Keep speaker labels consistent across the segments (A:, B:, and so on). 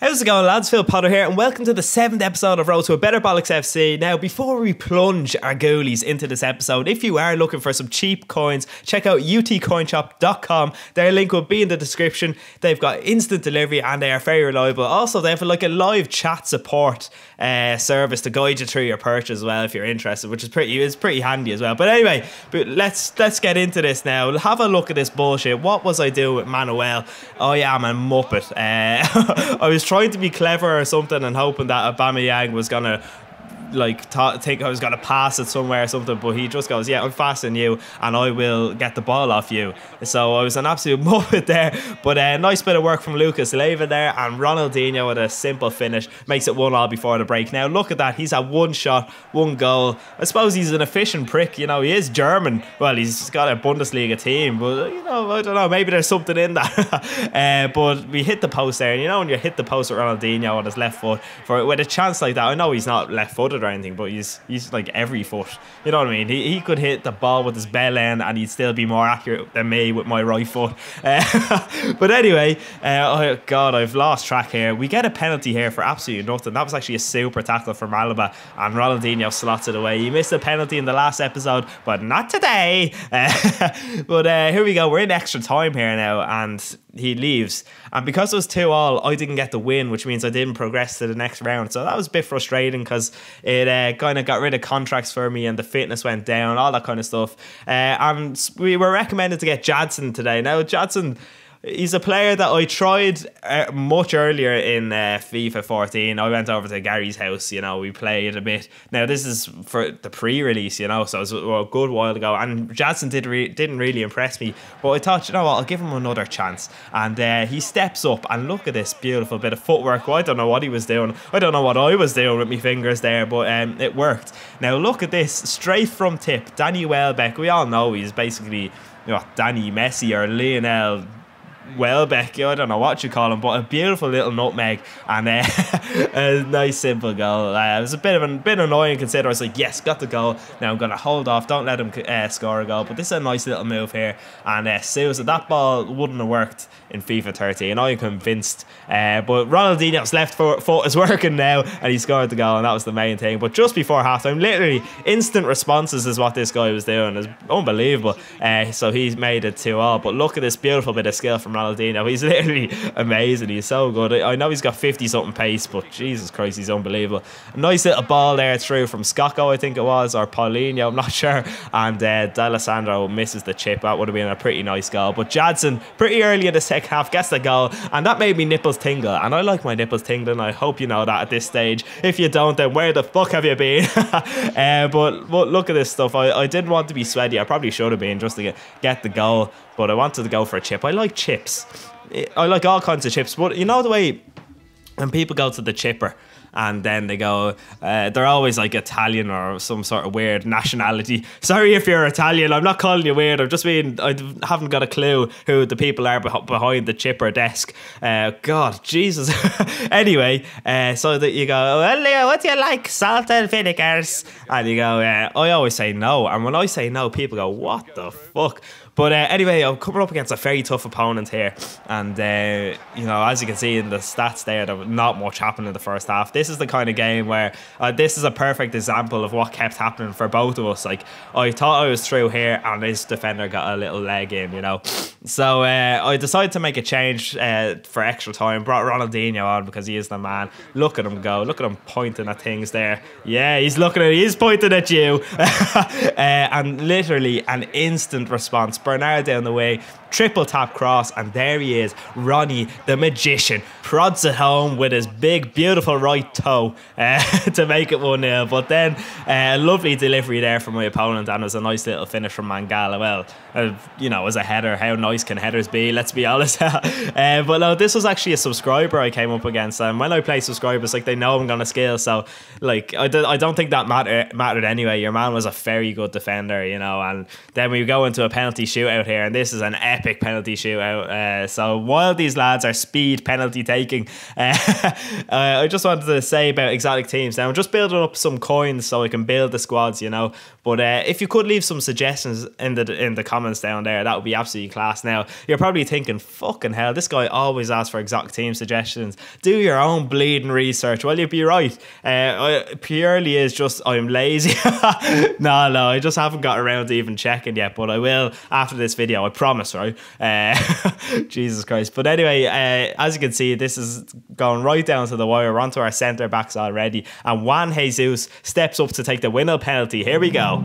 A: How's it going, lads? Philpotto here, and welcome to the 7th episode of Road to a Better Bollocks FC. Now, before we plunge our ghoulies into this episode, if you are looking for some cheap coins, check out utcoinshop.com. Their link will be in the description. They've got instant delivery and they are very reliable. Also, they have like a live chat support service to guide you through your purchase as well if you're interested, which is pretty handy as well. But anyway, let's get into this now. Have a look at this bullshit. What was I doing with Manuel? I am a muppet. I was trying to be clever or something and hoping that Aubameyang was gonna think I was gonna pass it somewhere or something, but he just goes, yeah, I'm faster than you and I will get the ball off you. So I was an absolute muppet there, but a nice bit of work from Lucas Leiva there, and Ronaldinho with a simple finish makes it 1-1 before the break. Now look at that, he's had one shot, one goal. I suppose he's an efficient prick, you know, he is German. Well, he's got a Bundesliga team, but you know, I don't know, maybe there's something in that. But we hit the post there, and you know when you hit the post with Ronaldinho on his left foot, with a chance like that, I know he's not left-footed or anything, but he's like every foot, you know what I mean. He could hit the ball with his bell end and he'd still be more accurate than me with my right foot. But anyway, oh god, I've lost track here. We get a penalty here for absolutely nothing. That was actually a super tackle from Alaba, and Ronaldinho slots it away. He missed a penalty in the last episode, but not today. But here we go, we're in extra time here now, and he leaves, and because it was 2-2, I didn't get the win, which means I didn't progress to the next round. So that was a bit frustrating because it kind of got rid of contracts for me and the fitness went down, all that kind of stuff. And we were recommended to get Jadson today. Now Jadson, he's a player that I tried much earlier in FIFA 14. I went over to Gary's house, you know, we played a bit. Now this is for the pre-release, you know, so it was a good while ago, and Jadson didn't really impress me, but I thought, you know what, I'll give him another chance. And he steps up, and look at this beautiful bit of footwork. Well, I don't know what he was doing, I don't know what I was doing with my fingers there, but it worked. Now look at this, straight from tip, Danny Welbeck. We all know he's basically, you know, Danny Messi or Lionel Welbeck, I don't know what you call him, but a beautiful little nutmeg and a nice simple goal. It was a bit annoying considering I was like, yes, got the goal, now I'm going to hold off, don't let him score a goal. But this is a nice little move here, and Susan, that ball wouldn't have worked in FIFA 13, I'm convinced. But Ronaldinho's left foot is working now, and he scored the goal, and that was the main thing. But just before halftime, literally instant responses is what this guy was doing. It's unbelievable. So he's made it 2-2. But look at this beautiful bit of skill from Ronaldinho. He's literally amazing. He's so good. I know he's got 50-something pace, but Jesus Christ, he's unbelievable. A nice little ball there through from Scocco, I think it was, or Paulinho, I'm not sure. And D'Alessandro misses the chip. That would have been a pretty nice goal. But Jadson, pretty early in the second half, gets the goal, and that made me nipples tingle. And I like my nipples tingling. I hope you know that at this stage. If you don't, then where the fuck have you been? But look at this stuff. I didn't want to be sweaty. I probably should have been just to get the goal, but I wanted to go for a chip. I like chips. I like all kinds of chips, but you know the way when people go to the chipper and then they go, they're always like Italian or some sort of weird nationality. Sorry if you're Italian, I'm not calling you weird, I'm just being, I haven't got a clue who the people are behind the chipper desk. God, Jesus. Anyway, so that you go, well, Leo, what do you like? Salt and vinegars? And you go, I always say no. And when I say no, people go, what the fuck? But anyway, I'm coming up against a very tough opponent here, and you know, as you can see in the stats there was not much happened in the first half. This is the kind of game where this is a perfect example of what kept happening for both of us. Like, I thought I was through here and this defender got a little leg in, you know. So I decided to make a change for extra time, brought Ronaldinho on because he is the man. Look at him go, look at him pointing at things there. Yeah, he's pointing at you. And literally an instant response. Bernard down the way, triple tap cross, and there he is, Ronnie the magician, prods it home with his big beautiful right toe to make it 1-0. But then a lovely delivery there from my opponent, and it was a nice little finish from Mangala. Well, you know, as a header, how nice can headers be, let's be honest. But no, this was actually a subscriber I came up against, and when I play subscribers, like, they know I'm gonna skill, so like I don't think that mattered anyway. Your man was a very good defender, you know. And then we go into a penalty shootout here, and this is an epic penalty shootout. So while these lads are speed penalty taking, I just wanted to say about exotic teams. Now I'm just building up some coins so I can build the squads, you know. But if you could leave some suggestions in the comments down there, that would be absolutely class. Now you're probably thinking, fucking hell, this guy always asks for exotic team suggestions. Do your own bleeding research. Well, you'd be right. It purely is just I'm lazy. No, I just haven't got around to even checking yet, but I will after this video, I promise, right? Jesus Christ. But anyway, as you can see, this is going right down to the wire. We're onto our centre backs already, and Juan Jesus steps up to take the winner penalty. Here we go.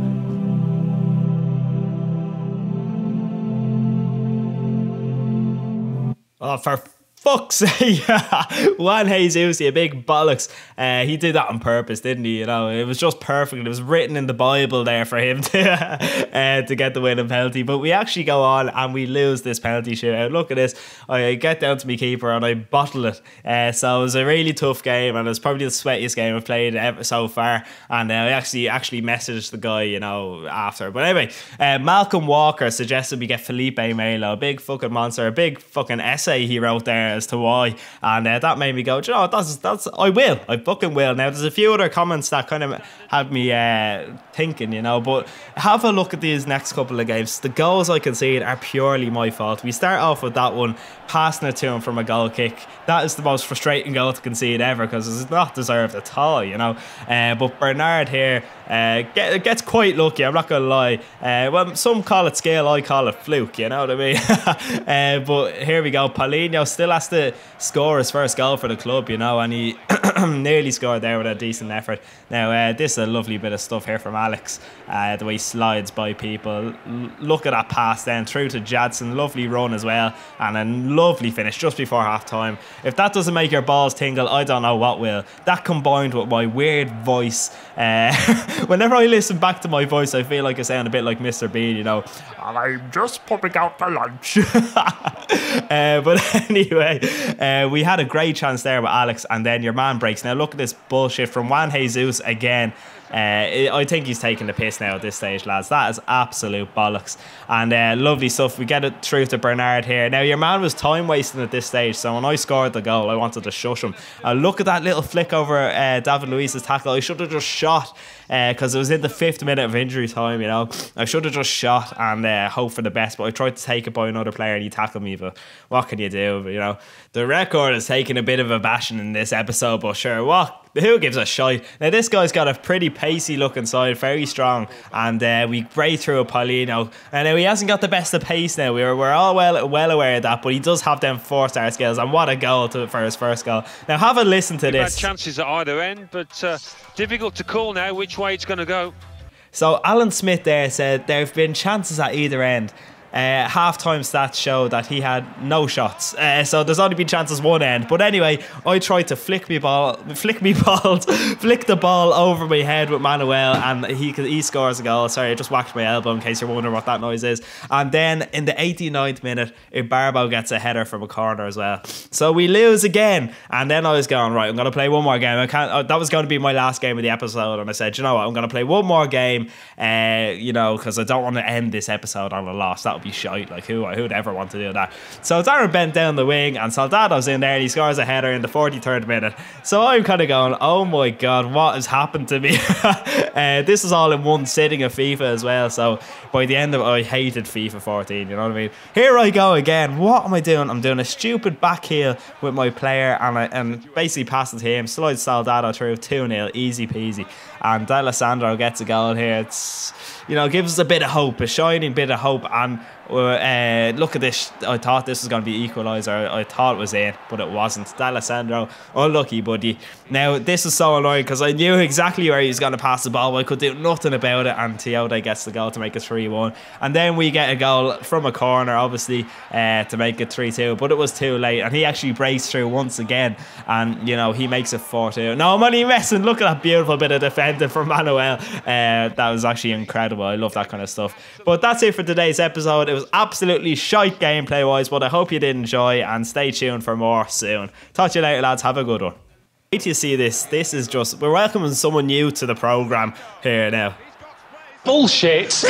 A: Oh, for fuck's sake. Juan Jesus, a big bollocks. He did that on purpose, didn't he? You know, it was just perfect. It was written in the Bible there for him to get the winning penalty. But we actually go on and we lose this penalty shootout. Look at this. I get down to my keeper and I bottle it. So it was a really tough game, and it was probably the sweatiest game I've played ever so far. And I actually messaged the guy, you know, after. But anyway, Malcolm Walker suggested we get Felipe Melo, a big fucking monster, a big fucking essay he wrote there as to why, and that made me go, you know, that's I fucking will. Now there's a few other comments that kind of had me thinking, you know, but have a look at these next couple of games. The goals I concede are purely my fault. We start off with that one, passing it to him from a goal kick. That is the most frustrating goal to concede ever, because it's not deserved at all, you know. But Bernard here gets quite lucky, I'm not gonna lie. Well, some call it skill, I call it fluke, you know what I mean? But here we go. Paulinho still has to score his first goal for the club, you know, and he nearly scored there with a decent effort. Now this is a lovely bit of stuff here from Alex, the way he slides by people. Look at that pass then through to Jadson, lovely run as well, and a lovely finish just before half time. If that doesn't make your balls tingle, I don't know what will. That combined with my weird voice, whenever I listen back to my voice, I feel like I sound a bit like Mr. Bean, you know. I'm just popping out for lunch. But anyway, we had a great chance there with Alex, and then your man breaks. Now look at this bullshit from Juan Jesus again. I think he's taking the piss now at this stage, lads. That is absolute bollocks. And lovely stuff. We get it through to Bernard here. Now, your man was time wasting at this stage, so when I scored the goal, I wanted to shush him. Look at that little flick over David Luiz's tackle. I should have just shot, because it was in the 5th minute of injury time, you know. I should have just shot and hope for the best, but I tried to take it by another player and he tackled me. But what can you do? But, you know, the record is taking a bit of a bashing in this episode, but sure, what? Who gives a shite? Now this guy's got a pretty pacey looking side, very strong, and we break through a Paulinho. And now he hasn't got the best of pace now. We're all well aware of that, but he does have them 4-star skills, and what a goal for his first goal. Now have a listen to this.
B: Had chances at either end, but difficult to call now which way it's going to go.
A: So Alan Smith there said there have been chances at either end. Half-time stats show that he had no shots, so there's only been chances one end. But anyway, I tried to flick the ball over my head with Manuel, and he scores a goal. Sorry, I just whacked my elbow in case you're wondering what that noise is. And then in the 89th minute, Ibarbo gets a header from a corner as well. So we lose again, and then I was going, right, I'm going to play one more game. That was going to be my last game of the episode, and I said, you know what, I'm going to play one more game, you know, because I don't want to end this episode on a loss. That would be shite. Like, who'd ever want to do that? So Darren bent down the wing and Soldado's in there and he scores a header in the 43rd minute. So I'm kind of going, oh my god, what has happened to me? This is all in one sitting of FIFA as well. So by the end of it, I hated FIFA 14, you know what I mean? Here I go again. What am I doing? I'm doing a stupid back heel with my player, and basically passing to him, slides Soldado through, 2-0, easy peasy. And D'Alessandro gets a goal here. It's, you know, gives us a bit of hope, a shining bit of hope. And look at this. I thought this was going to be equaliser. I thought it was in, but it wasn't. D'Alessandro, unlucky buddy. Now this is so annoying because I knew exactly where he was going to pass the ball, but I could do nothing about it, and Teode gets the goal to make it 3-1. And then we get a goal from a corner, obviously, to make it 3-2, but it was too late, and he actually breaks through once again, and you know, he makes it 4-2. No, I'm only messing. Look at that beautiful bit of defending from Manuel. That was actually incredible. I love that kind of stuff. But that's it for today's episode. It was absolutely shite gameplay wise, but I hope you did enjoy, and stay tuned for more soon. Talk to you later, lads. Have a good one. Wait till you see this. This is just, we're welcoming someone new to the programme here now.
C: Bullshit.